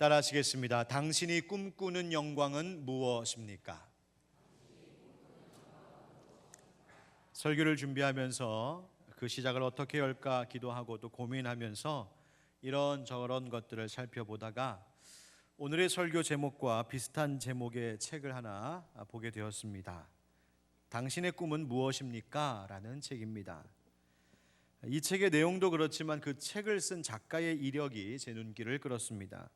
따라하시겠습니다. 당신이 꿈꾸는 영광은 무엇입니까? 설교를 준비하면서 그 시작을 어떻게 할까 기도하고 또 고민하면서 이런저런 것들을 살펴보다가 오늘의 설교 제목과 비슷한 제목의 책을 하나 보게 되었습니다. 당신의 꿈은 무엇입니까? 라는 책입니다. 이 책의 내용도 그렇지만 그 책을 쓴 작가의 이력이 제 눈길을 끌었습니다.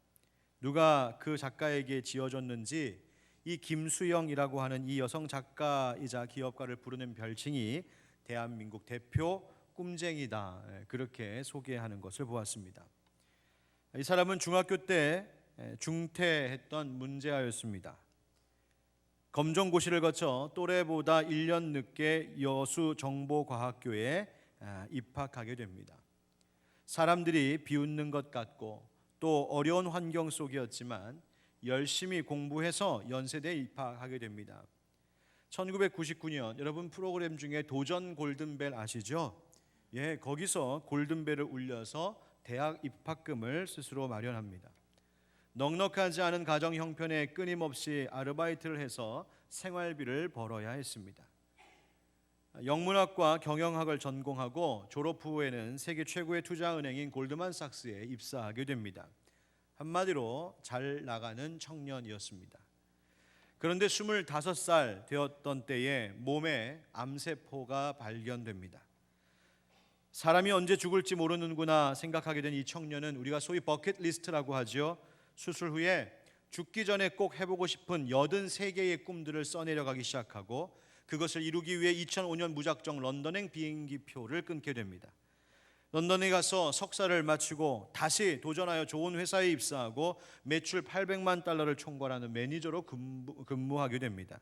누가 그 작가에게 지어줬는지 이 김수영이라고 하는 이 여성 작가이자 기업가를 부르는 별칭이 대한민국 대표 꿈쟁이다, 그렇게 소개하는 것을 보았습니다. 이 사람은 중학교 때 중퇴했던 문제아였습니다. 검정고시를 거쳐 또래보다 1년 늦게 여수정보과학교에 입학하게 됩니다. 사람들이 비웃는 것 같고 또 어려운 환경 속이었지만 열심히 공부해서 연세대에 입학하게 됩니다. 1999년 여러분 프로그램 중에 도전 골든벨 아시죠? 거기서 골든벨을 울려서 대학 입학금을 스스로 마련합니다. 넉넉하지 않은 가정 형편에 끊임없이 아르바이트를 해서 생활비를 벌어야 했습니다. 영문학과 경영학을 전공하고 졸업 후에는 세계 최고의 투자은행인 골드만삭스에 입사하게 됩니다. 한마디로 잘 나가는 청년이었습니다. 그런데 25살 되었던 때에 몸에 암세포가 발견됩니다. 사람이 언제 죽을지 모르는구나 생각하게 된 이 청년은 우리가 소위 버킷리스트라고 하죠. 수술 후에 죽기 전에 꼭 해보고 싶은 83개의 꿈들을 써내려가기 시작하고 그것을 이루기 위해 2005년 무작정 런던행 비행기표를 끊게 됩니다. 런던에 가서 석사를 마치고 다시 도전하여 좋은 회사에 입사하고 매출 800만 달러를 총괄하는 매니저로 근무하게 됩니다.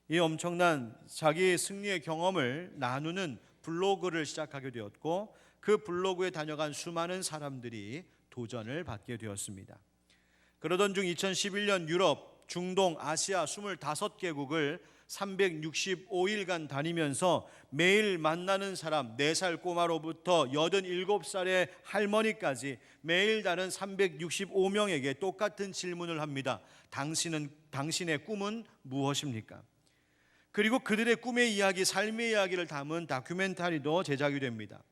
이 엄청난 자기의 승리의 경험을 나누는 블로그를 시작하게 되었고 그 블로그에 다녀간 수많은 사람들이 도전을 받게 되었습니다. 그러던 중 2011년 유럽, 중동, 아시아 25개국을 365일간 다니면서 매일 만나는 사람 4살 꼬마로부터 87살의 할머니까지 매일 다른 365명에게 똑같은 질문을 합니다. 당신의 꿈은 무엇입니까? 그리고 그들의 꿈의 이야기, 삶의 이야기를 담은 다큐멘터리도 제작이 됩니다.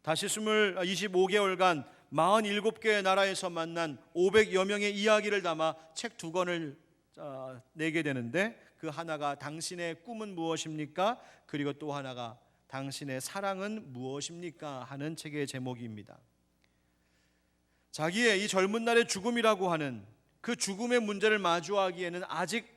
다시 25개월간 47개의 나라에서 만난 500여 명의 이야기를 담아 책 2권을 내게 되는데 그 하나가 당신의 꿈은 무엇입니까? 그리고 또 하나가 당신의 사랑은 무엇입니까? 하는 책의 제목입니다. 자기의 이 젊은 날의 죽음이라고 하는 그 죽음의 문제를 마주하기에는 아직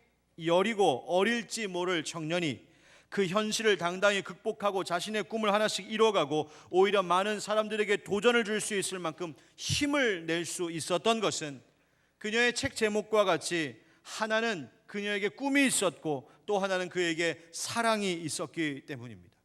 여리고 어릴지 모를 청년이 그 현실을 당당히 극복하고 자신의 꿈을 하나씩 이뤄가고 오히려 많은 사람들에게 도전을 줄 수 있을 만큼 힘을 낼 수 있었던 것은 그녀의 책 제목과 같이 하나는 그녀에게 꿈이 있었고 또 하나는 그에게 사랑이 있었기 때문입니다.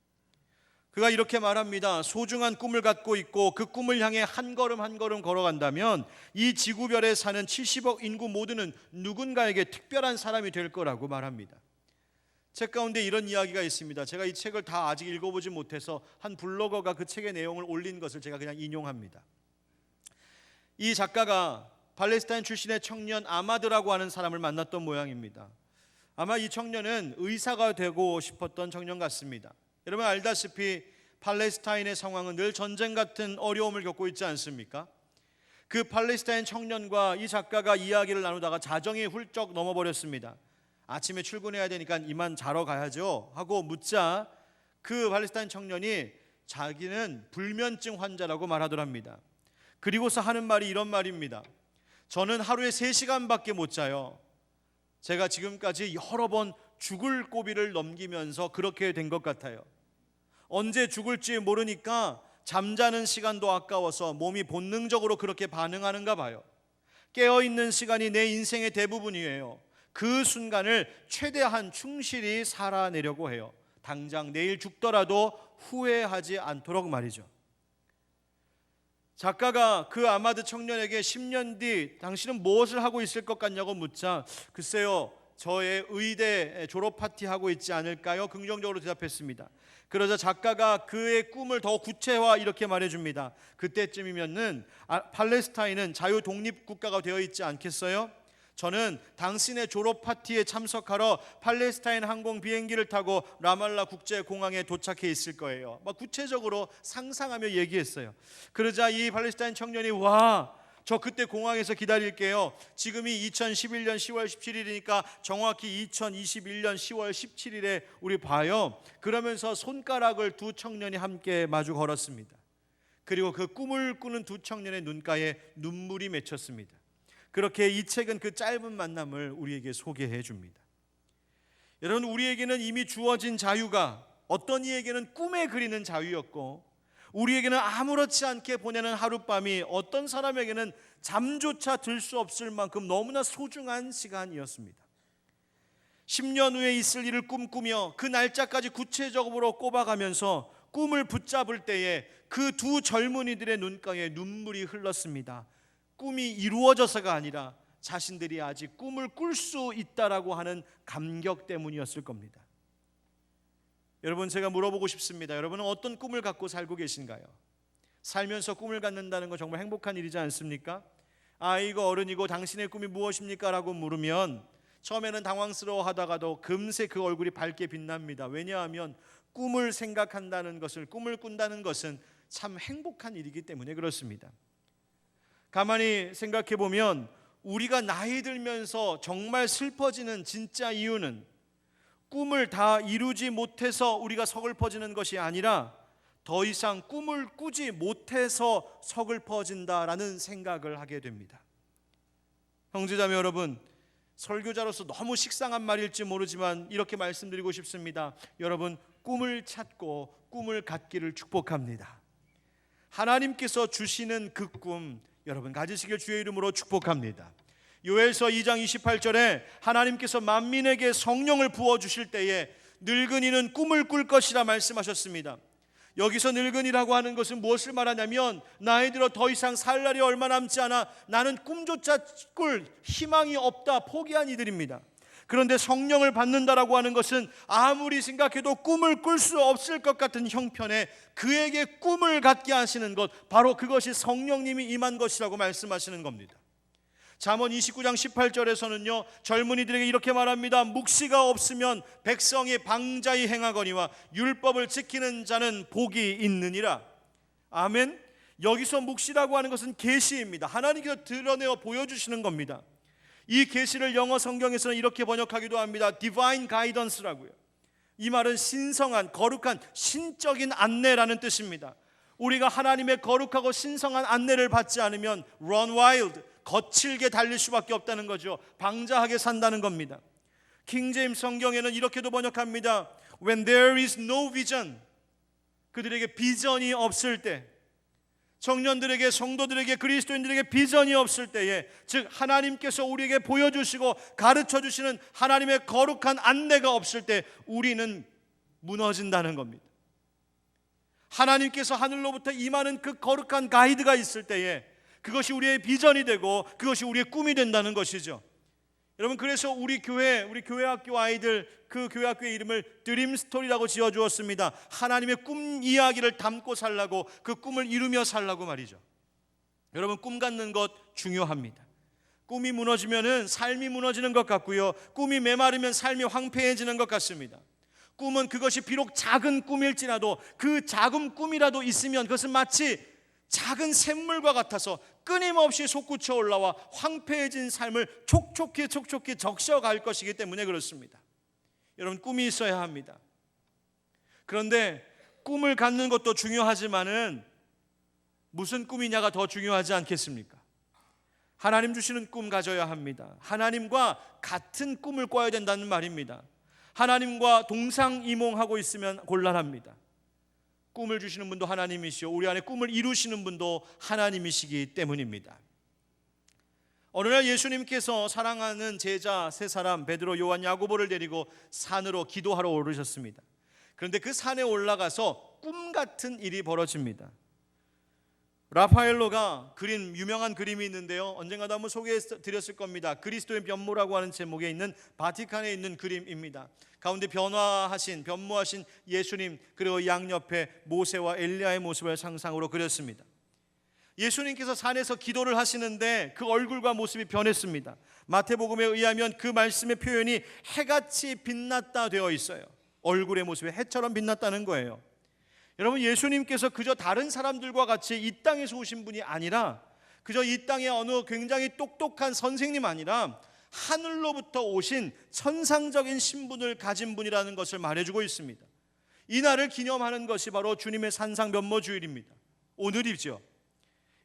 그가 이렇게 말합니다. 소중한 꿈을 갖고 있고 그 꿈을 향해 한 걸음 한 걸음 걸어간다면 이 지구별에 사는 70억 인구 모두는 누군가에게 특별한 사람이 될 거라고 말합니다. 책 가운데 이런 이야기가 있습니다. 제가 이 책을 다 아직 읽어보지 못해서 한 블로거가 그 책의 내용을 올린 것을 제가 그냥 인용합니다. 이 작가가 팔레스타인 출신의 청년 아마드라고 하는 사람을 만났던 모양입니다. 아마 이 청년은 의사가 되고 싶었던 청년 같습니다. 여러분 알다시피 팔레스타인의 상황은 늘 전쟁 같은 어려움을 겪고 있지 않습니까? 그 팔레스타인 청년과 이 작가가 이야기를 나누다가 자정이 훌쩍 넘어버렸습니다. 아침에 출근해야 되니까 이만 자러 가야죠 하고 묻자 그 팔레스타인 청년이 자기는 불면증 환자라고 말하더랍니다. 그리고서 하는 말이 이런 말입니다. 저는 하루에 3시간밖에 못 자요. 제가 지금까지 여러 번 죽을 고비를 넘기면서 그렇게 된 것 같아요. 언제 죽을지 모르니까 잠자는 시간도 아까워서 몸이 본능적으로 그렇게 반응하는가 봐요. 깨어있는 시간이 내 인생의 대부분이에요. 그 순간을 최대한 충실히 살아내려고 해요. 당장 내일 죽더라도 후회하지 않도록 말이죠. 작가가 그 아마드 청년에게 10년 뒤 당신은 무엇을 하고 있을 것 같냐고 묻자 글쎄요 저의 의대 졸업 파티 하고 있지 않을까요? 긍정적으로 대답했습니다. 그러자 작가가 그의 꿈을 더 구체화 이렇게 말해줍니다. 그때쯤이면은 팔레스타인은 자유 독립 국가가 되어 있지 않겠어요? 저는 당신의 졸업 파티에 참석하러 팔레스타인 항공 비행기를 타고 라말라 국제공항에 도착해 있을 거예요. 막 구체적으로 상상하며 얘기했어요. 그러자 이 팔레스타인 청년이 와, 저 그때 공항에서 기다릴게요. 지금이 2011년 10월 17일이니까 정확히 2021년 10월 17일에 우리 봐요. 그러면서 손가락을 두 청년이 함께 마주 걸었습니다. 그리고 그 꿈을 꾸는 두 청년의 눈가에 눈물이 맺혔습니다. 그렇게 이 책은 그 짧은 만남을 우리에게 소개해 줍니다. 여러분, 우리에게는 이미 주어진 자유가 어떤 이에게는 꿈에 그리는 자유였고, 우리에게는 아무렇지 않게 보내는 하룻밤이 어떤 사람에게는 잠조차 들 수 없을 만큼 너무나 소중한 시간이었습니다. 10년 후에 있을 일을 꿈꾸며 그 날짜까지 구체적으로 꼽아가면서 꿈을 붙잡을 때에 그 두 젊은이들의 눈가에 눈물이 흘렀습니다. 꿈이 이루어져서가 아니라 자신들이 아직 꿈을 꿀 수 있다라고 하는 감격 때문이었을 겁니다. 여러분, 제가 물어보고 싶습니다. 여러분은 어떤 꿈을 갖고 살고 계신가요? 살면서 꿈을 갖는다는 건 정말 행복한 일이지 않습니까? 아이고 어른이고 당신의 꿈이 무엇입니까? 라고 물으면 처음에는 당황스러워하다가도 금세 그 얼굴이 밝게 빛납니다. 왜냐하면 꿈을 생각한다는 것을, 꿈을 꾼다는 것은 참 행복한 일이기 때문에 그렇습니다. 가만히 생각해 보면 우리가 나이 들면서 정말 슬퍼지는 진짜 이유는 꿈을 다 이루지 못해서 우리가 서글퍼지는 것이 아니라 더 이상 꿈을 꾸지 못해서 서글퍼진다라는 생각을 하게 됩니다. 형제자매 여러분, 설교자로서 너무 식상한 말일지 모르지만 이렇게 말씀드리고 싶습니다. 여러분, 꿈을 찾고 꿈을 갖기를 축복합니다. 하나님께서 주시는 그 꿈 여러분 가지시길 주의 이름으로 축복합니다. 요엘서 2장 28절에 하나님께서 만민에게 성령을 부어주실 때에 늙은이는 꿈을 꿀 것이라 말씀하셨습니다. 여기서 늙은이라고 하는 것은 무엇을 말하냐면 나이 들어 더 이상 살 날이 얼마 남지 않아 나는 꿈조차 꿀 희망이 없다 포기한 이들입니다. 그런데 성령을 받는다라고 하는 것은 아무리 생각해도 꿈을 꿀 수 없을 것 같은 형편에 그에게 꿈을 갖게 하시는 것, 바로 그것이 성령님이 임한 것이라고 말씀하시는 겁니다. 잠언 29장 18절에서는요 젊은이들에게 이렇게 말합니다. 묵시가 없으면 백성이 방자히 행하거니와 율법을 지키는 자는 복이 있느니라. 아멘. 여기서 묵시라고 하는 것은 계시입니다. 하나님께서 드러내어 보여주시는 겁니다. 이 계시를 영어 성경에서는 이렇게 번역하기도 합니다. Divine Guidance라고요. 이 말은 신성한, 거룩한, 신적인 안내라는 뜻입니다. 우리가 하나님의 거룩하고 신성한 안내를 받지 않으면 run wild, 거칠게 달릴 수밖에 없다는 거죠. 방자하게 산다는 겁니다. 킹제임스 성경에는 이렇게도 번역합니다. When there is no vision, 그들에게 비전이 없을 때, 청년들에게, 성도들에게, 그리스도인들에게 비전이 없을 때에, 즉 하나님께서 우리에게 보여주시고 가르쳐주시는 하나님의 거룩한 안내가 없을 때 우리는 무너진다는 겁니다. 하나님께서 하늘로부터 임하는 그 거룩한 가이드가 있을 때에 그것이 우리의 비전이 되고 그것이 우리의 꿈이 된다는 것이죠. 여러분, 그래서 우리 교회 학교 아이들, 그 교회 학교의 이름을 드림 스토리라고 지어주었습니다. 하나님의 꿈 이야기를 담고 살라고, 그 꿈을 이루며 살라고 말이죠. 여러분, 꿈 갖는 것 중요합니다. 꿈이 무너지면은 삶이 무너지는 것 같고요, 꿈이 메마르면 삶이 황폐해지는 것 같습니다. 꿈은 그것이 비록 작은 꿈일지라도 그 작은 꿈이라도 있으면 그것은 마치 작은 샘물과 같아서 끊임없이 솟구쳐 올라와 황폐해진 삶을 촉촉히 적셔갈 것이기 때문에 그렇습니다. 여러분, 꿈이 있어야 합니다. 그런데 꿈을 갖는 것도 중요하지만은 무슨 꿈이냐가 더 중요하지 않겠습니까? 하나님 주시는 꿈 가져야 합니다. 하나님과 같은 꿈을 꿔야 된다는 말입니다. 하나님과 동상이몽하고 있으면 곤란합니다. 꿈을 주시는 분도 하나님이시오, 우리 안에 꿈을 이루시는 분도 하나님이시기 때문입니다. 어느 날 예수님께서 사랑하는 제자 세 사람 베드로, 요한, 야고보를 데리고 산으로 기도하러 오르셨습니다. 그런데 그 산에 올라가서 꿈 같은 일이 벌어집니다. 라파엘로가 그린 유명한 그림이 있는데요, 언젠가도 한번 소개해드렸을 겁니다. 그리스도의 변모라고 하는 제목에 있는 바티칸에 있는 그림입니다. 가운데 변모하신 예수님, 그리고 양옆에 모세와 엘리야의 모습을 상상으로 그렸습니다. 예수님께서 산에서 기도를 하시는데 그 얼굴과 모습이 변했습니다. 마태복음에 의하면 그 말씀의 표현이 해같이 빛났다 되어 있어요. 얼굴의 모습이 해처럼 빛났다는 거예요. 여러분, 예수님께서 그저 다른 사람들과 같이 이 땅에서 오신 분이 아니라, 그저 이 땅의 어느 굉장히 똑똑한 선생님 아니라 하늘로부터 오신 천상적인 신분을 가진 분이라는 것을 말해주고 있습니다. 이 날을 기념하는 것이 바로 주님의 산상 변모 주일입니다. 오늘이죠.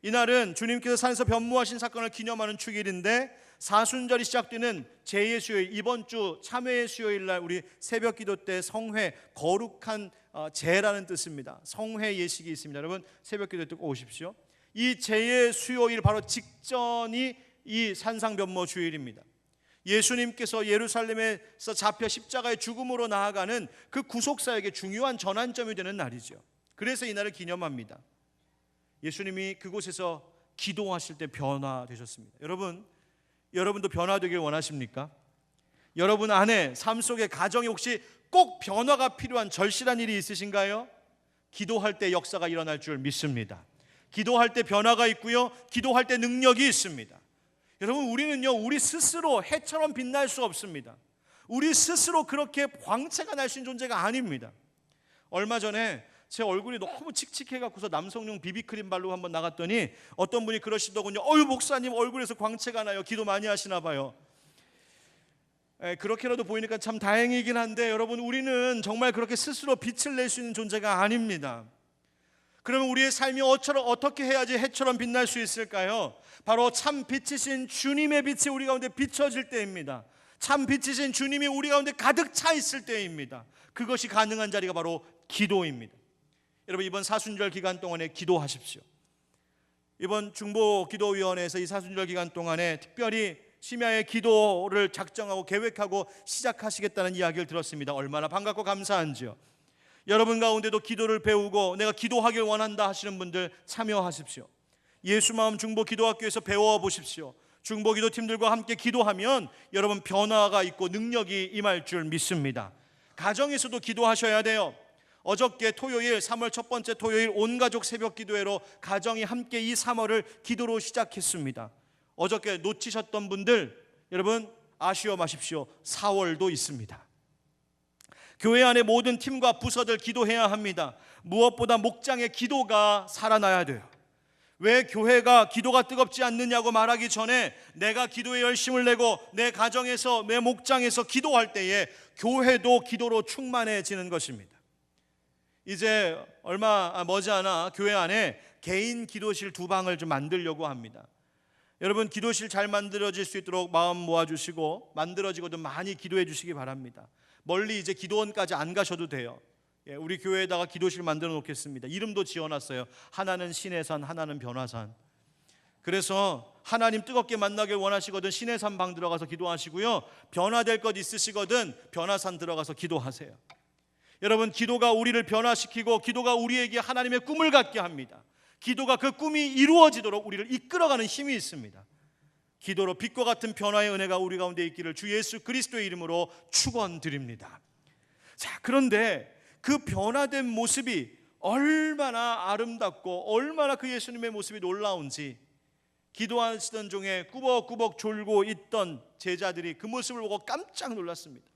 이날은 주님께서 산에서 변모하신 사건을 기념하는 축일인데, 사순절이 시작되는 제의 수요일, 이번 주 참회의 수요일 날 우리 새벽 기도 때 성회, 거룩한 제라는 뜻입니다. 성회 예식이 있습니다. 여러분, 새벽 기도 때 꼭 오십시오. 이 제의 수요일 바로 직전이 이 산상 변모 주일입니다. 예수님께서 예루살렘에서 잡혀 십자가의 죽음으로 나아가는 그 구속사역의 중요한 전환점이 되는 날이죠. 그래서 이 날을 기념합니다. 예수님이 그곳에서 기도하실 때 변화되셨습니다. 여러분도 변화되길 원하십니까? 여러분 안에 삶 속에 가정에 혹시 꼭 변화가 필요한 절실한 일이 있으신가요? 기도할 때 역사가 일어날 줄 믿습니다. 기도할 때 변화가 있고요, 기도할 때 능력이 있습니다. 여러분, 우리는요, 우리 스스로 해처럼 빛날 수 없습니다. 우리 스스로 그렇게 광채가 날 수 있는 존재가 아닙니다. 얼마 전에 제 얼굴이 너무 칙칙해갖고서 남성용 비비크림 바르고 한번 나갔더니 어떤 분이 그러시더군요. 목사님 얼굴에서 광채가 나요. 기도 많이 하시나 봐요. 그렇게라도 보이니까 참 다행이긴 한데, 여러분, 우리는 정말 그렇게 스스로 빛을 낼 수 있는 존재가 아닙니다. 그러면 우리의 삶이 어떻게 해야지 해처럼 빛날 수 있을까요? 바로 참 빛이신 주님의 빛이 우리 가운데 비춰질 때입니다. 참 빛이신 주님이 우리 가운데 가득 차 있을 때입니다. 그것이 가능한 자리가 바로 기도입니다. 여러분, 이번 사순절 기간 동안에 기도하십시오. 이번 중보기도위원회에서 이 사순절 기간 동안에 특별히 심야의 기도를 작정하고 계획하고 시작하시겠다는 이야기를 들었습니다. 얼마나 반갑고 감사한지요. 여러분 가운데도 기도를 배우고 내가 기도하길 원한다 하시는 분들 참여하십시오. 예수마음 중보기도학교에서 배워보십시오. 중보기도 팀들과 함께 기도하면 여러분 변화가 있고 능력이 임할 줄 믿습니다. 가정에서도 기도하셔야 돼요. 어저께 토요일 3월 첫 번째 토요일 온가족 새벽 기도회로 가정이 함께 이 3월을 기도로 시작했습니다. 어저께 놓치셨던 분들 여러분 아쉬워 마십시오. 4월도 있습니다. 교회 안에 모든 팀과 부서들 기도해야 합니다. 무엇보다 목장의 기도가 살아나야 돼요. 왜 교회가 기도가 뜨겁지 않느냐고 말하기 전에 내가 기도에 열심을 내고 내 가정에서 내 목장에서 기도할 때에 교회도 기도로 충만해지는 것입니다. 이제 얼마 머지않아 교회 안에 개인 기도실 2방을 좀 만들려고 합니다. 여러분 기도실 잘 만들어질 수 있도록 마음 모아주시고 만들어지거든 많이 기도해 주시기 바랍니다. 멀리 이제 기도원까지 안 가셔도 돼요. 우리 교회에다가 기도실 만들어 놓겠습니다. 이름도 지어놨어요. 하나는 시내산, 하나는 변화산. 그래서 하나님 뜨겁게 만나길 원하시거든 시내산 방 들어가서 기도하시고요, 변화될 것 있으시거든 변화산 들어가서 기도하세요. 여러분 기도가 우리를 변화시키고 기도가 우리에게 하나님의 꿈을 갖게 합니다. 기도가 그 꿈이 이루어지도록 우리를 이끌어가는 힘이 있습니다. 기도로 빛과 같은 변화의 은혜가 우리 가운데 있기를 주 예수 그리스도의 이름으로 축원드립니다. 자, 그런데 그 변화된 모습이 얼마나 아름답고 얼마나 그 예수님의 모습이 놀라운지 기도하시던 중에 꾸벅꾸벅 졸고 있던 제자들이 그 모습을 보고 깜짝 놀랐습니다.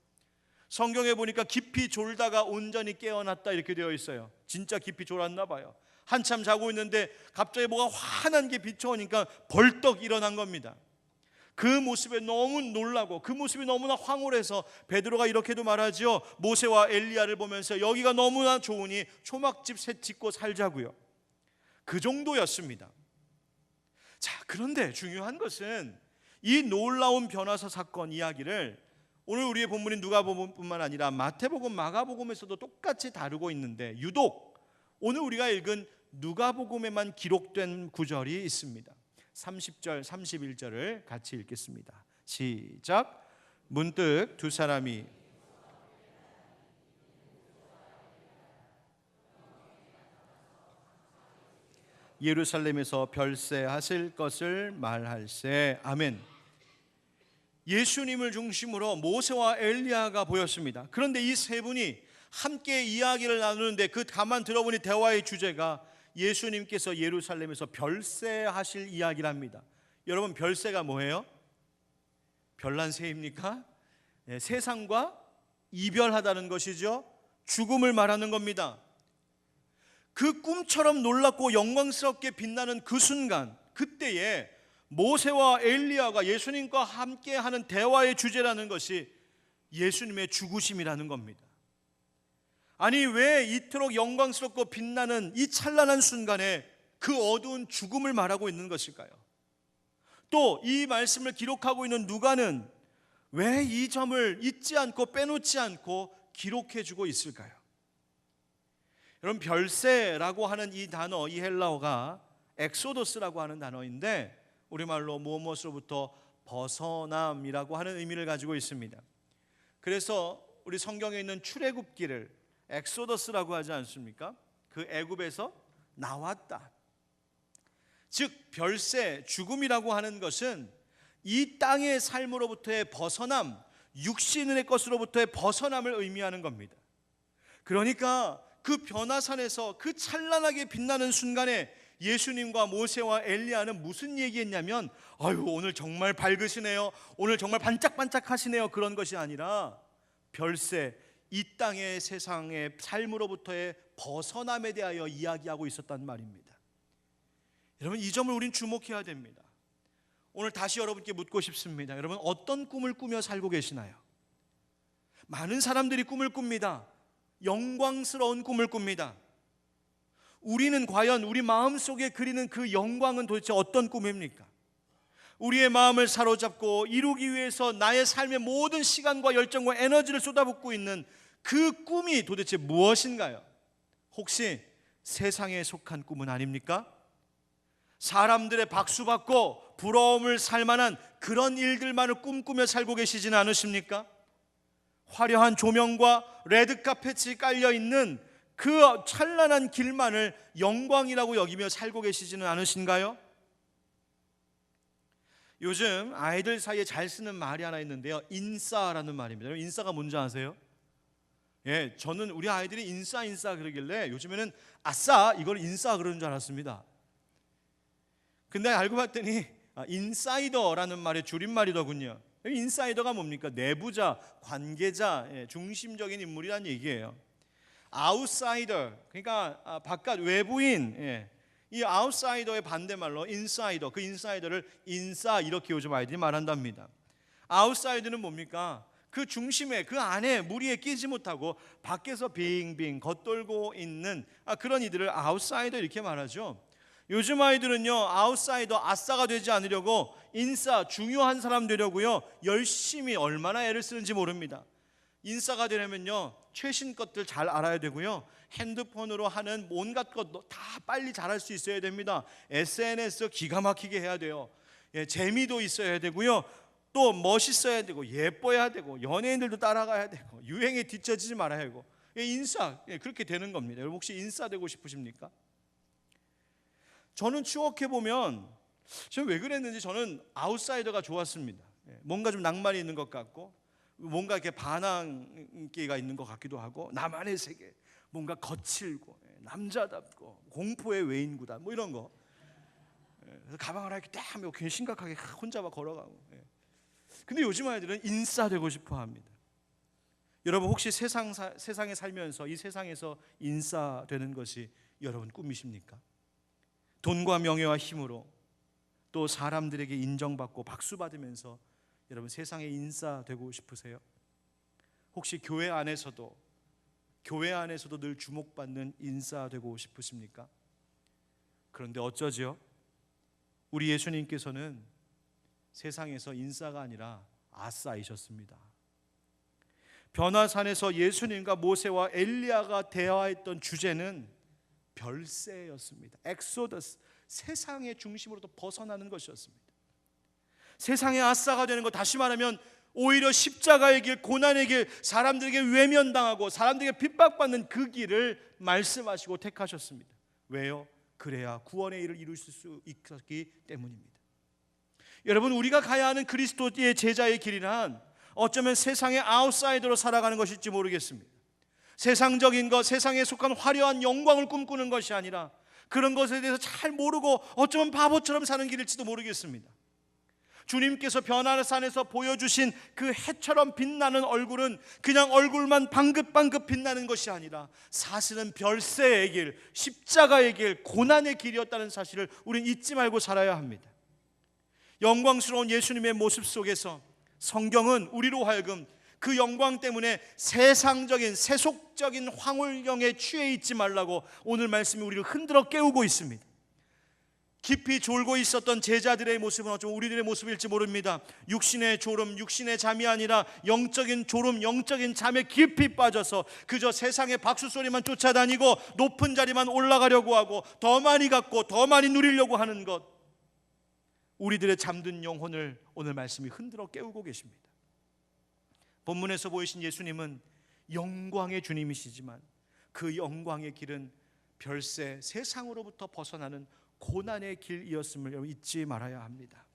성경에 보니까 깊이 졸다가 온전히 깨어났다 이렇게 되어 있어요. 진짜 깊이 졸았나 봐요. 한참 자고 있는데 갑자기 뭐가 환한 게 비춰오니까 벌떡 일어난 겁니다. 그 모습에 너무 놀라고 그 모습이 너무나 황홀해서 베드로가 이렇게도 말하죠. 모세와 엘리야를 보면서 여기가 너무나 좋으니 초막집 새 짓고 살자고요. 그 정도였습니다. 자, 그런데 중요한 것은 이 놀라운 변화사 사건 이야기를 오늘 우리의 본문인 누가복음뿐만 아니라 마태복음, 마가복음에서도 똑같이 다루고 있는데 유독 오늘 우리가 읽은 누가복음에만 기록된 구절이 있습니다. 30절, 31절을 같이 읽겠습니다. 시작. 문득 두 사람이 예루살렘에서 별세하실 것을 말할세. 아멘. 예수님을 중심으로 모세와 엘리야가 보였습니다. 그런데 이 세 분이 함께 이야기를 나누는데 그 가만 들어보니 대화의 주제가 예수님께서 예루살렘에서 별세하실 이야기랍니다. 여러분, 별세가 뭐예요? 별난 새입니까? 네, 세상과 이별하다는 것이죠. 죽음을 말하는 겁니다. 그 꿈처럼 놀랍고 영광스럽게 빛나는 그 순간, 그때에 모세와 엘리야가 예수님과 함께하는 대화의 주제라는 것이 예수님의 죽으심이라는 겁니다. 아니, 왜 이토록 영광스럽고 빛나는 이 찬란한 순간에 그 어두운 죽음을 말하고 있는 것일까요? 또 이 말씀을 기록하고 있는 누가는 왜 이 점을 잊지 않고 빼놓지 않고 기록해주고 있을까요? 여러분, 별세라고 하는 이 단어, 이 헬라어가 엑소더스라고 하는 단어인데 우리말로 무엇으로부터 벗어남이라고 하는 의미를 가지고 있습니다. 그래서 우리 성경에 있는 출애굽기를 엑소더스라고 하지 않습니까? 그 애굽에서 나왔다. 즉 별세, 죽음이라고 하는 것은 이 땅의 삶으로부터의 벗어남, 육신의 것으로부터의 벗어남을 의미하는 겁니다. 그러니까 그 변화산에서 그 찬란하게 빛나는 순간에 예수님과 모세와 엘리야는 무슨 얘기했냐면, 아유, 오늘 정말 밝으시네요, 오늘 정말 반짝반짝하시네요, 그런 것이 아니라 별세, 이 땅의 세상의 삶으로부터의 벗어남에 대하여 이야기하고 있었단 말입니다. 여러분, 이 점을 우린 주목해야 됩니다. 오늘 다시 여러분께 묻고 싶습니다. 여러분, 어떤 꿈을 꾸며 살고 계시나요? 많은 사람들이 꿈을 꿉니다. 영광스러운 꿈을 꿉니다. 우리는 과연 우리 마음속에 그리는 그 영광은 도대체 어떤 꿈입니까? 우리의 마음을 사로잡고 이루기 위해서 나의 삶의 모든 시간과 열정과 에너지를 쏟아붓고 있는 그 꿈이 도대체 무엇인가요? 혹시 세상에 속한 꿈은 아닙니까? 사람들의 박수받고 부러움을 살 만한 그런 일들만을 꿈꾸며 살고 계시지는 않으십니까? 화려한 조명과 레드카펫이 깔려있는 그 찬란한 길만을 영광이라고 여기며 살고 계시지는 않으신가요? 요즘 아이들 사이에 잘 쓰는 말이 하나 있는데요, 인싸라는 말입니다. 여러분, 인싸가 뭔지 아세요? 예, 저는 우리 아이들이 인싸 그러길래 요즘에는 아싸, 이걸 인싸 그러는 줄 알았습니다. 근데 알고 봤더니 인사이더라는 말의 줄임말이더군요. 인사이더가 뭡니까? 내부자, 관계자, 중심적인 인물이란 얘기예요. 아웃사이더, 그러니까 바깥, 외부인, 이 아웃사이더의 반대말로 인사이더, 그 인사이더를 인싸, 이렇게 요즘 아이들이 말한답니다. 아웃사이더는 뭡니까? 그 중심에, 그 안에 무리에 끼지 못하고 밖에서 빙빙 겉돌고 있는 그런 이들을 아웃사이더 이렇게 말하죠. 요즘 아이들은요, 아웃사이더, 아싸가 되지 않으려고 인싸, 중요한 사람 되려고요 열심히 얼마나 애를 쓰는지 모릅니다. 인싸가 되려면요 최신 것들 잘 알아야 되고요, 핸드폰으로 하는 온갖 것 다 빨리 잘할 수 있어야 됩니다. SNS 기가 막히게 해야 돼요. 재미도 있어야 되고요, 또 멋있어야 되고 예뻐야 되고 연예인들도 따라가야 되고 유행에 뒤처지지 말아야 하고, 인싸, 그렇게 되는 겁니다. 여러분, 혹시 인싸 되고 싶으십니까? 저는 추억해보면 저는 왜 그랬는지 저는 아웃사이더가 좋았습니다. 뭔가 좀 낭만이 있는 것 같고 뭔가 이렇게 반항기가 있는 것 같기도 하고, 나만의 세계, 뭔가 거칠고 남자답고 공포의 외인구다, 뭐 이런 거. 그래서 가방을 이렇게 딱 메고 괜히 심각하게 혼자 막 걸어가고. 근데 요즘 아이들은 인싸 되고 싶어 합니다. 여러분, 혹시 세상에 살면서 이 세상에서 인싸 되는 것이 여러분 꿈이십니까? 돈과 명예와 힘으로 또 사람들에게 인정받고 박수받으면서 여러분 세상에 인싸 되고 싶으세요? 혹시 교회 안에서도 늘 주목받는 인싸 되고 싶으십니까? 그런데 어쩌죠? 우리 예수님께서는 세상에서 인싸가 아니라 아싸이셨습니다. 변화산에서 예수님과 모세와 엘리야가 대화했던 주제는 별세였습니다. 엑소더스, 세상의 중심으로부터 벗어나는 것이었습니다. 세상의 아싸가 되는 것, 다시 말하면 오히려 십자가의 길, 고난의 길, 사람들에게 외면당하고 사람들에게 핍박받는 그 길을 말씀하시고 택하셨습니다. 왜요? 그래야 구원의 일을 이루실 수 있었기 때문입니다. 여러분, 우리가 가야 하는 그리스도의 제자의 길이란 어쩌면 세상의 아웃사이더로 살아가는 것일지 모르겠습니다. 세상적인 것, 세상에 속한 화려한 영광을 꿈꾸는 것이 아니라 그런 것에 대해서 잘 모르고 어쩌면 바보처럼 사는 길일지도 모르겠습니다. 주님께서 변화산에서 보여주신 그 해처럼 빛나는 얼굴은 그냥 얼굴만 방긋방긋 빛나는 것이 아니라 사실은 별세의 길, 십자가의 길, 고난의 길이었다는 사실을 우리는 잊지 말고 살아야 합니다. 영광스러운 예수님의 모습 속에서 성경은 우리로 하여금 그 영광 때문에 세상적인 세속적인 황홀경에 취해 있지 말라고 오늘 말씀이 우리를 흔들어 깨우고 있습니다. 깊이 졸고 있었던 제자들의 모습은 어쩌면 우리들의 모습일지 모릅니다. 육신의 졸음, 육신의 잠이 아니라 영적인 졸음, 영적인 잠에 깊이 빠져서 그저 세상의 박수 소리만 쫓아다니고 높은 자리만 올라가려고 하고 더 많이 갖고 더 많이 누리려고 하는 것, 우리들의 잠든 영혼을 오늘 말씀이 흔들어 깨우고 계십니다. 본문에서 보이신 예수님은 영광의 주님이시지만 그 영광의 길은 별세 세상으로부터 벗어나는 고난의 길이었음을 여러분 잊지 말아야 합니다.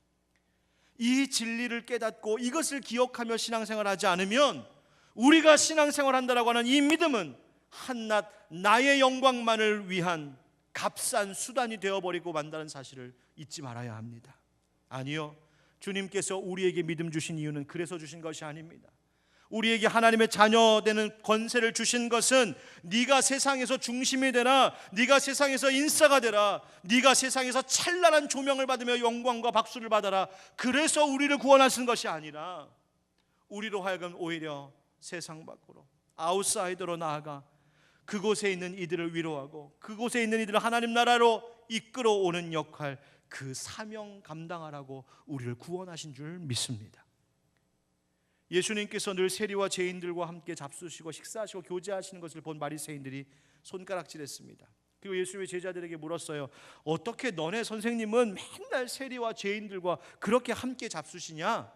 이 진리를 깨닫고 이것을 기억하며 신앙생활하지 않으면 우리가 신앙생활한다라고 하는 이 믿음은 한낱 나의 영광만을 위한 값싼 수단이 되어버리고 만다는 사실을 잊지 말아야 합니다. 아니요, 주님께서 우리에게 믿음 주신 이유는 그래서 주신 것이 아닙니다. 우리에게 하나님의 자녀 되는 권세를 주신 것은 네가 세상에서 중심이 되라, 네가 세상에서 인싸가 되라, 네가 세상에서 찬란한 조명을 받으며 영광과 박수를 받아라, 그래서 우리를 구원하신 것이 아니라 우리로 하여금 오히려 세상 밖으로 아웃사이더로 나아가 그곳에 있는 이들을 위로하고 그곳에 있는 이들을 하나님 나라로 이끌어오는 역할, 그 사명 감당하라고 우리를 구원하신 줄 믿습니다. 예수님께서 늘 세리와 죄인들과 함께 잡수시고 식사하시고 교제하시는 것을 본 바리새인들이 손가락질했습니다. 그리고 예수님의 제자들에게 물었어요. 어떻게 너네 선생님은 맨날 세리와 죄인들과 그렇게 함께 잡수시냐?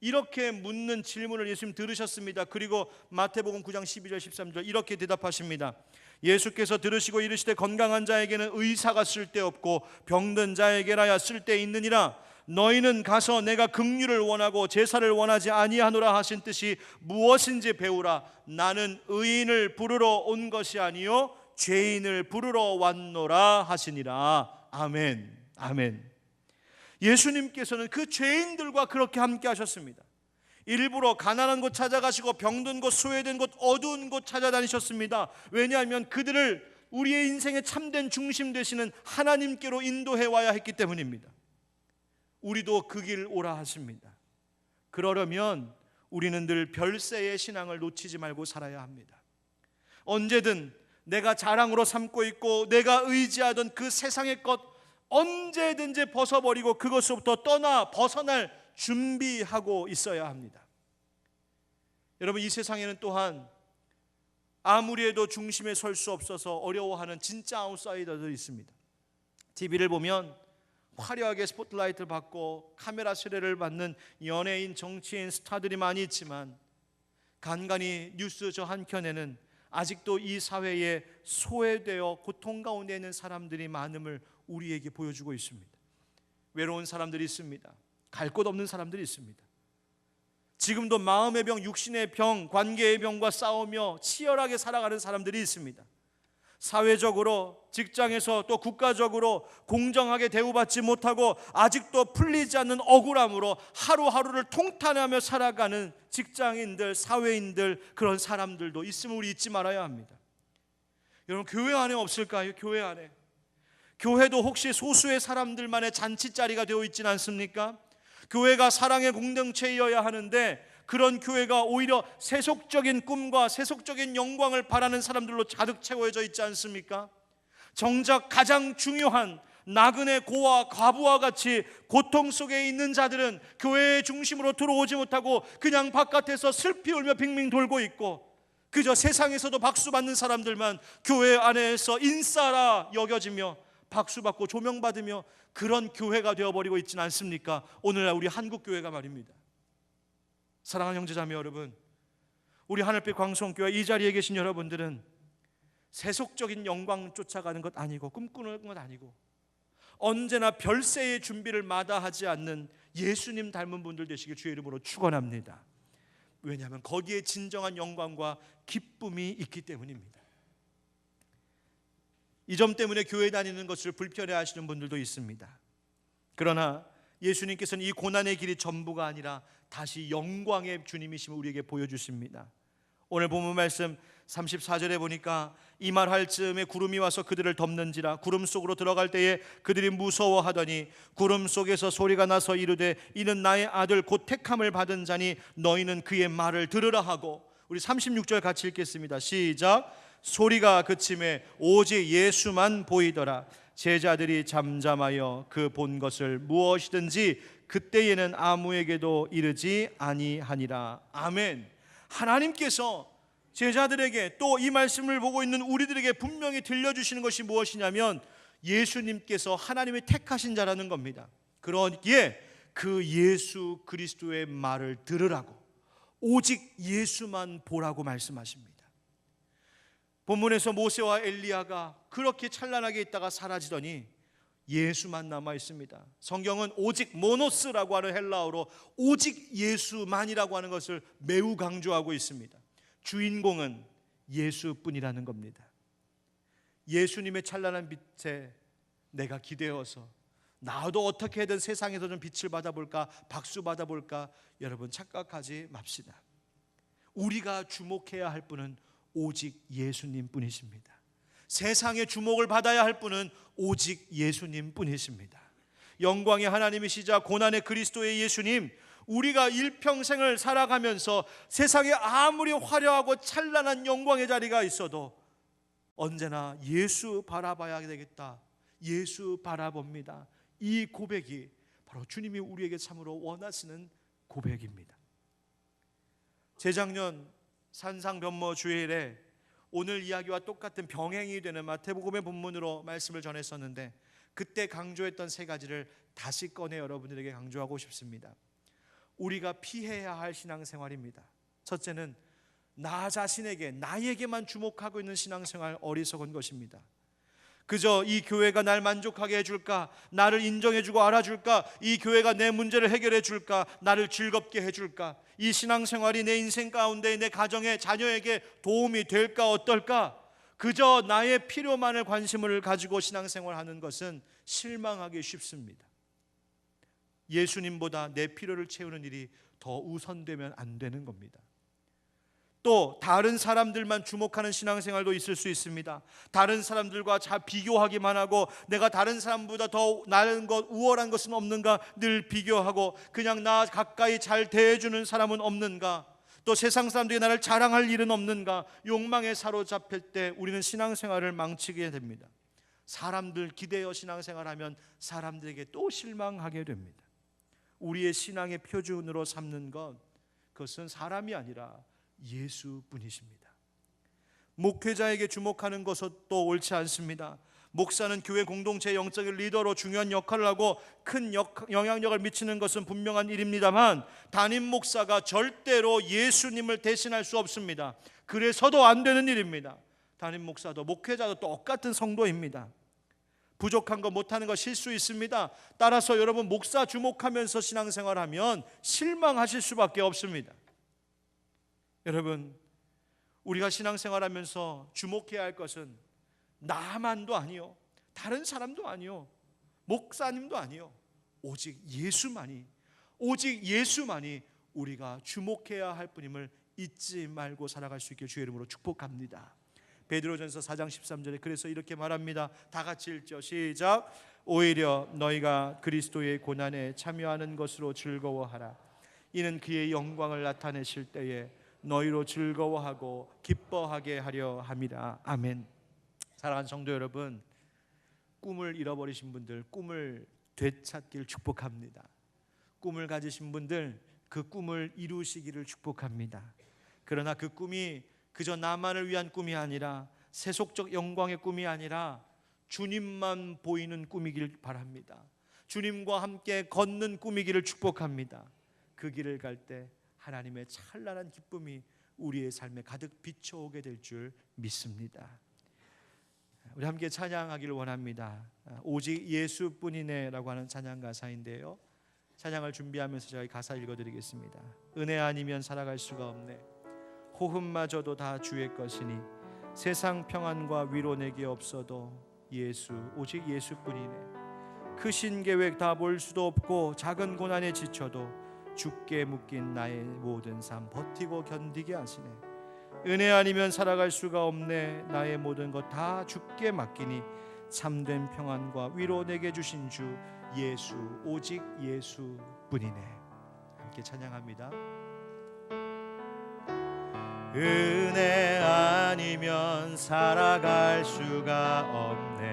이렇게 묻는 질문을 예수님 들으셨습니다. 그리고 마태복음 9장 12절 13절 이렇게 대답하십니다. 예수께서 들으시고 이르시되 건강한 자에게는 의사가 쓸데없고 병든 자에게라야 쓸데있느니라. 너희는 가서 내가 긍휼을 원하고 제사를 원하지 아니하노라 하신 뜻이 무엇인지 배우라. 나는 의인을 부르러 온 것이 아니요 죄인을 부르러 왔노라 하시니라. 아멘. 아멘. 예수님께서는 그 죄인들과 그렇게 함께 하셨습니다. 일부러 가난한 곳 찾아가시고 병든 곳, 소외된 곳, 어두운 곳 찾아다니셨습니다. 왜냐하면 그들을 우리의 인생의 참된 중심 되시는 하나님께로 인도해 와야 했기 때문입니다. 우리도 그 길 오라 하십니다. 그러려면 우리는 늘 별세의 신앙을 놓치지 말고 살아야 합니다. 언제든 내가 자랑으로 삼고 있고 내가 의지하던 그 세상의 것 언제든지 벗어버리고 그것으로부터 떠나 벗어날 준비하고 있어야 합니다. 여러분, 이 세상에는 또한 아무리 해도 중심에 설 수 없어서 어려워하는 진짜 아웃사이더들이 있습니다. TV를 보면 화려하게 스포트라이트를 받고 카메라 세례를 받는 연예인, 정치인, 스타들이 많이 있지만 간간히 뉴스 저 한켠에는 아직도 이 사회에 소외되어 고통 가운데 있는 사람들이 많음을 우리에게 보여주고 있습니다. 외로운 사람들이 있습니다. 갈 곳 없는 사람들이 있습니다. 지금도 마음의 병, 육신의 병, 관계의 병과 싸우며 치열하게 살아가는 사람들이 있습니다. 사회적으로, 직장에서 또 국가적으로 공정하게 대우받지 못하고 아직도 풀리지 않는 억울함으로 하루하루를 통탄하며 살아가는 직장인들, 사회인들, 그런 사람들도 있음을 우리 잊지 말아야 합니다. 여러분, 교회 안에 없을까요? 교회 안에. 교회도 혹시 소수의 사람들만의 잔치자리가 되어 있지는 않습니까? 교회가 사랑의 공동체이어야 하는데 그런 교회가 오히려 세속적인 꿈과 세속적인 영광을 바라는 사람들로 가득 채워져 있지 않습니까? 정작 가장 중요한 나그네 고와 과부와 같이 고통 속에 있는 자들은 교회의 중심으로 들어오지 못하고 그냥 바깥에서 슬피 울며 빙빙 돌고 있고, 그저 세상에서도 박수받는 사람들만 교회 안에서 인싸라 여겨지며 박수받고 조명받으며 그런 교회가 되어버리고 있지는 않습니까? 오늘날 우리 한국교회가 말입니다. 사랑하는 형제자매 여러분, 우리 하늘빛 광성교회 이 자리에 계신 여러분들은 세속적인 영광 쫓아가는 것 아니고 꿈꾸는 것 아니고 언제나 별세의 준비를 마다하지 않는 예수님 닮은 분들 되시길 주의 이름으로 축원합니다. 왜냐하면 거기에 진정한 영광과 기쁨이 있기 때문입니다. 이 점 때문에 교회 다니는 것을 불편해하시는 분들도 있습니다. 그러나 예수님께서는 이 고난의 길이 전부가 아니라 다시 영광의 주님이심을 우리에게 보여주십니다. 오늘 본문 말씀 34절에 보니까 이 말할 즈음에 구름이 와서 그들을 덮는지라 구름 속으로 들어갈 때에 그들이 무서워하더니 구름 속에서 소리가 나서 이르되 이는 나의 아들 곧 택함을 받은 자니 너희는 그의 말을 들으라 하고, 우리 36절 같이 읽겠습니다. 시작. 소리가 그침에 오직 예수만 보이더라. 제자들이 잠잠하여 그 본 것을 무엇이든지 그때에는 아무에게도 이르지 아니하니라. 아멘. 하나님께서 제자들에게 또 이 말씀을 보고 있는 우리들에게 분명히 들려주시는 것이 무엇이냐면 예수님께서 하나님의 택하신 자라는 겁니다. 그러기에 그 예수 그리스도의 말을 들으라고, 오직 예수만 보라고 말씀하십니다. 본문에서 모세와 엘리야가 그렇게 찬란하게 있다가 사라지더니 예수만 남아 있습니다. 성경은 오직 모노스라고 하는 헬라어로 오직 예수만이라고 하는 것을 매우 강조하고 있습니다. 주인공은 예수뿐이라는 겁니다. 예수님의 찬란한 빛에 내가 기대어서 나도 어떻게든 세상에서 좀 빛을 받아볼까, 박수 받아볼까, 여러분 착각하지 맙시다. 우리가 주목해야 할 분은 오직 예수님 뿐이십니다. 세상의 주목을 받아야 할 분은 오직 예수님 뿐이십니다. 영광의 하나님이시자 고난의 그리스도의 예수님, 우리가 일평생을 살아가면서 세상에 아무리 화려하고 찬란한 영광의 자리가 있어도 언제나 예수 바라봐야 되겠다, 예수 바라봅니다. 이 고백이 바로 주님이 우리에게 참으로 원하시는 고백입니다. 재작년 산상변모 주일에 오늘 이야기와 똑같은 병행이 되는 마태복음의 본문으로 말씀을 전했었는데, 그때 강조했던 세 가지를 다시 꺼내 여러분들에게 강조하고 싶습니다. 우리가 피해야 할 신앙생활입니다. 첫째는 나 자신에게, 나에게만 주목하고 있는 신앙생활, 어리석은 것입니다. 그저 이 교회가 날 만족하게 해줄까, 나를 인정해주고 알아줄까, 이 교회가 내 문제를 해결해 줄까, 나를 즐겁게 해줄까, 이 신앙생활이 내 인생 가운데 내 가정에, 자녀에게 도움이 될까 어떨까, 그저 나의 필요만을 관심을 가지고 신앙생활하는 것은 실망하기 쉽습니다. 예수님보다 내 필요를 채우는 일이 더 우선되면 안 되는 겁니다. 또 다른 사람들만 주목하는 신앙생활도 있을 수 있습니다. 다른 사람들과 비교하기만 하고 내가 다른 사람보다 더 나은 것, 우월한 것은 없는가 늘 비교하고, 그냥 나 가까이 잘 대해주는 사람은 없는가, 또 세상 사람들이 나를 자랑할 일은 없는가, 욕망에 사로잡힐 때 우리는 신앙생활을 망치게 됩니다. 사람들 기대어 신앙생활하면 사람들에게 또 실망하게 됩니다. 우리의 신앙의 표준으로 삼는 것, 그것은 사람이 아니라 예수뿐이십니다. 목회자에게 주목하는 것도 옳지 않습니다. 목사는 교회 공동체의 영적인 리더로 중요한 역할을 하고 큰 영향력을 미치는 것은 분명한 일입니다만, 담임 목사가 절대로 예수님을 대신할 수 없습니다. 그래서도 안 되는 일입니다. 담임 목사도 목회자도 똑같은 성도입니다. 부족한 거, 못하는 거, 실수 있습니다. 따라서 여러분, 목사 주목하면서 신앙생활하면 실망하실 수밖에 없습니다. 여러분, 우리가 신앙생활하면서 주목해야 할 것은 나만도 아니요, 다른 사람도 아니요, 목사님도 아니요, 오직 예수만이, 오직 예수만이 우리가 주목해야 할 분임을 잊지 말고 살아갈 수 있게 주의 이름으로 축복합니다. 베드로전서 4장 13절에 그래서 이렇게 말합니다. 다 같이 읽죠. 시작. 오히려 너희가 그리스도의 고난에 참여하는 것으로 즐거워하라. 이는 그의 영광을 나타내실 때에 너희로 즐거워하고 기뻐하게 하려 함이라. 아멘. 사랑하는 성도 여러분, 꿈을 잃어버리신 분들 꿈을 되찾길 축복합니다. 꿈을 가지신 분들 그 꿈을 이루시기를 축복합니다. 그러나 그 꿈이 그저 나만을 위한 꿈이 아니라, 세속적 영광의 꿈이 아니라 주님만 보이는 꿈이길 바랍니다. 주님과 함께 걷는 꿈이기를 축복합니다. 그 길을 갈 때 하나님의 찬란한 기쁨이 우리의 삶에 가득 비춰오게 될 줄 믿습니다. 우리 함께 찬양하기를 원합니다. 오직 예수뿐이네라고 하는 찬양 가사인데요. 찬양을 준비하면서 제가 이 가사 읽어드리겠습니다. 은혜 아니면 살아갈 수가 없네. 호흡마저도 다 주의 것이니 세상 평안과 위로 내게 없어도 예수 오직 예수뿐이네. 크신 계획 다 볼 수도 없고 작은 고난에 지쳐도 주께 묶인 나의 모든 삶 버티고 견디게 하시네. 은혜 아니면 살아갈 수가 없네. 나의 모든 것 다 주께 맡기니 참된 평안과 위로 내게 주신 주 예수 오직 예수뿐이네. 함께 찬양합니다. 은혜 아니면 살아갈 수가 없네.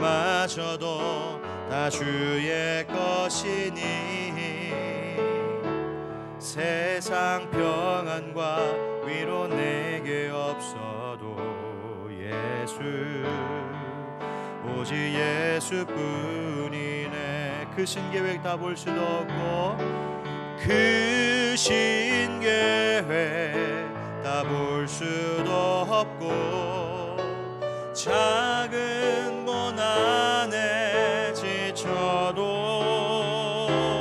호흡마저도 다 주의 것이니 세상 평안과 위로 내게 없어도 예수 오직 예수뿐이네. 크신 계획 다 볼 수도 없고 크신 계획 다 볼 수도 없고 작은 고난에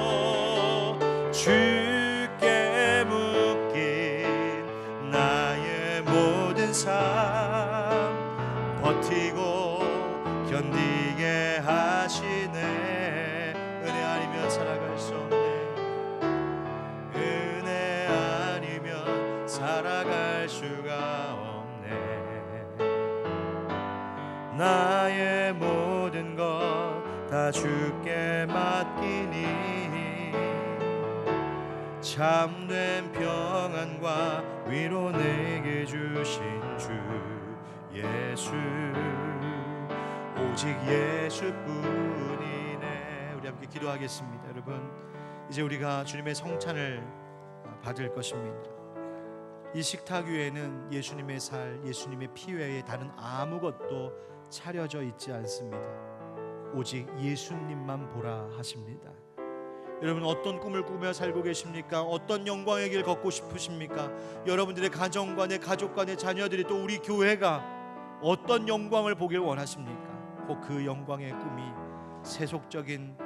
지쳐도 주께 묶인 나의 모든 삶 버티고 견디게 하시네. 은혜 아니면 살아갈 수 없네. 은혜 아니면 살아갈 수가 없네. 나의 모든 것 다 주께 맡기니 참된 평안과 위로 내게 주신 주 예수 오직 예수뿐이네. 우리 함께 기도하겠습니다. 여러분, 이제 우리가 주님의 성찬을 받을 것입니다. 이 식탁 위에는 예수님의 살, 예수님의 피 외에 다른 아무것도 차려져 있지 않습니다. 오직 예수님만 보라 하십니다. 여러분, 어떤 꿈을 꾸며 살고 계십니까? 어떤 영광의 길 걷고 싶으십니까? 여러분들의 가정과 내 가족과 내 자녀들이 또 우리 교회가 어떤 영광을 보길 원하십니까? 혹 그 영광의 꿈이 세속적인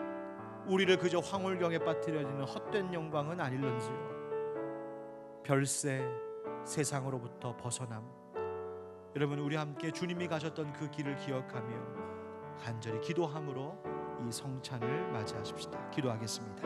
우리를 그저 황홀경에 빠뜨려지는 헛된 영광은 아닐런지요. 별세 세상으로부터 벗어남. 여러분, 우리 함께 주님이 가셨던 그 길을 기억하며 간절히 기도함으로 이 성찬을 맞이하십시다. 기도하겠습니다.